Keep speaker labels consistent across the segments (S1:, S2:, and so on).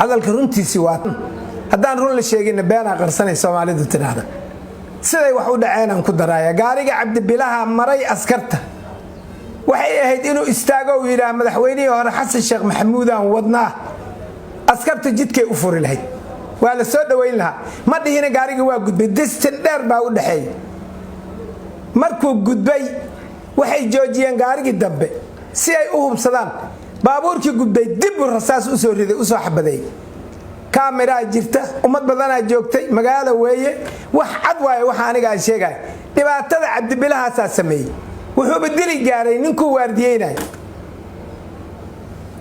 S1: hadalka runtiisi waa haddaan run la sheegin beena qarsanay Soomaalidu tiraahdo siday wax u dhaceen ku daraaya gaariga Cabdibilaha maray askarta waxay ahayd inuu istaago oo yiraahdo madaxweynihii hore Xasan Sheekh Maxamuud aan wadnaa askarta jidkay u furi lahayd waa la soo dhaweyn lahaa ma dhihina gaariga waa gudbay distan dheer baa u dhaxeey markuu gudbay waxay joojiyeen gaarigii dambe si ay u hubsadaan baabuurkii gudbay dib u rasaas u soo riday u soo xabaday kaamira jirta umad badan ay joogtay magaalo weeye wax cad waaye waxa aniga sheegay dhibaatada Cabdibilaha sameeyay wuxuu bedeli gaaray ninkuu waardiyeynay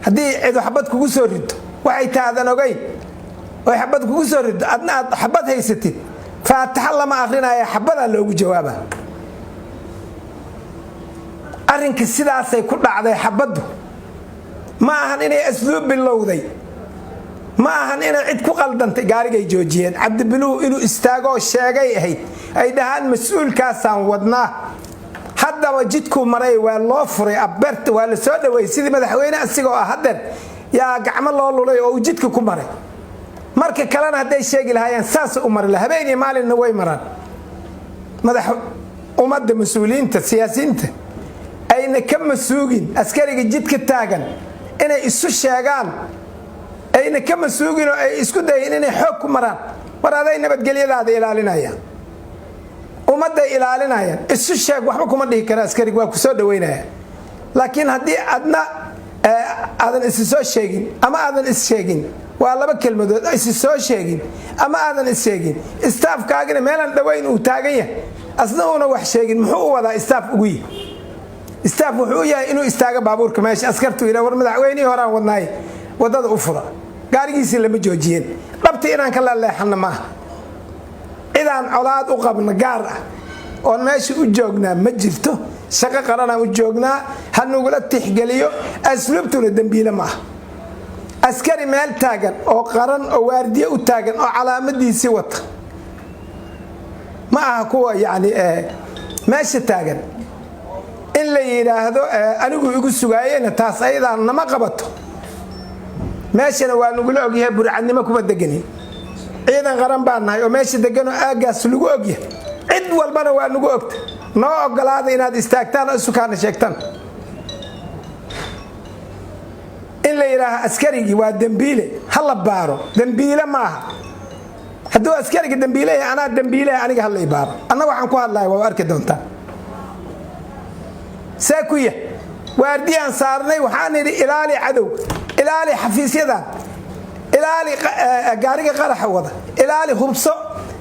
S1: hadii cid xabad kugu soo rido waxay taadan ogeyn oo xabad kugu soo rido adna xabad haysatid faataxa lama aqrinaya xabada loogu jawaaba arrinka sidaas ay ku dhacday xabadu ma ahan inay asluub bilowday ma ahan inay cid ku qaldantay gaarigay joojiyeen Cabdibiluhu inuu istaago sheegay ahayd ay dhahaan mas'uulkaasaan wadnaa haddaba jidku maray waa loo furay abarta waa la soo dhaweey sidii madaxweyne asigoo ah hadan yaa gacmo loo lulay oo jidka ku maray marka kalena haday sheegi lahaayeen saas u maray habeenii maalin way maraan madax umada mas'uuliyiinta siyaasiyiinta ayna ka masuugin askariga jidka taagan inay isu sheegaan ayna ka masuugin oo ay isku dayeen inay xoog ku maraan waraday nabadgelyadaada ilaalinaya umada ilaalinaya isu sheeg waxba kuma dhihi kara askariga waa ku soo dhaweynaya laakiin hadii adna aadan isu soo sheegin ama aadan is sheegin waa laba kelmadood isu soo sheegin ama aadan is sheegin staafkaagina meelan dhaweyn uu taagan yahay asna una wax sheegin muxuu wada staaf ugu yahay staaf wuxuu yahay inuu istaaga baabuurka meesha askartu ila war madaxweynihii hore aan wadnaay wadada u fura gaarigiisa lama joojiyeen dhabta inaan kala leexana ma idaan colaad u qabna gaar ah oo meesha u joognaa ma jirto shaqo qaran u joognaa hanugula tixgeliyo asluubtuna dambiile ma askari meel taagan oo qaran oo waardiye u taagan oo calaamadiisi wata ma aha kuwa yaani meesha taagan in la yiraahdo anigu igu sugaayeen taas ayadaan nama qabato meeshana waa nugula ogyahay burcadnimo kuma deganin ciidan qaran baan nahay oo meesha degan oo aagaas lagu ogyahay cid walbana waa nugu ogta noo ogolaada inaad istaagtaan oo sukaana sheegtaan in la yiraahdo askarigi waa dambiile hala baaro dambiile ma aha hadduu askariga dambiile ana dambiile aniga hala baaro anna waxaan ku hadlaay waa arki doontaa ساكوية وارديان صارني وحاني إلالي عدو إلالي حفيسيدا إلالي قارقة قرح وضع إلالي خبصو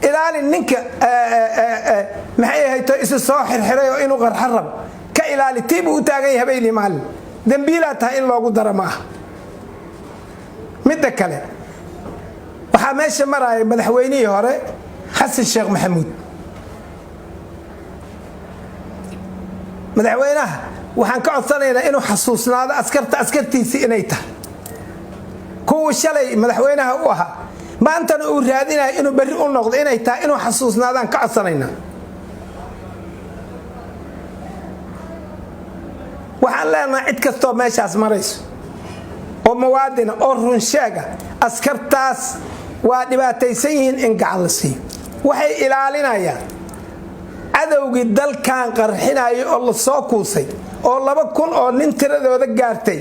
S1: إلالي ننك محيه هيتو إسو صاحر حريو إنو غر حرم كإلالي تيبو تاقيها بيني مال دنبيلاتها إن لوغو درماه مدى كلام وحاميش مراي مدحويني هوري حسن الشيخ محمود madaxweynaha waxaan ka codsanaynaa inuu xasuusnaado askartiisa inay tahay kuwa shalay madaxweynaha u ahaa maantana uu raadinayo inuu bari u noqdo inay tahay inuu xasuusnaadaan ka codsanaynaa waxaan leenahay cid kastoo meeshaas marayso oo muwaadin oo run sheega askartaas waa dhibaataysan yihiin in gacan la siiyo waxay ilaalinayaan adawgi dalkan qarxinayo oo la soo kuusay oo 2000 oo nin tiradooda gaartay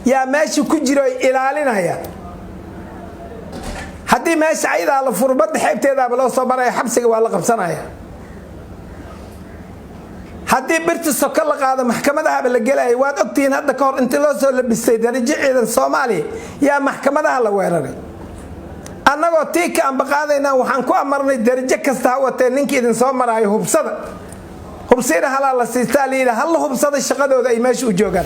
S1: yaa meesha ku jiro ilaalinaya hadii meesha ayda la furbad xeebteeda loo soo maray xabsiga waa la qabsanaya hadii birta soo la qaado maxkamadaha la galay waad ogtiin hadda ka hor inta loo soo labistay darajo ciidan Soomaaliya yaa maxkamadaha la weeraray annagoo tiika aan baqaadayna waxaan ku amarnay darajo kasta watay ninkii idin soo marayo hubsada hubsina halal la siistaa liida hal hubsada shaqadooda ay meesha u joogaan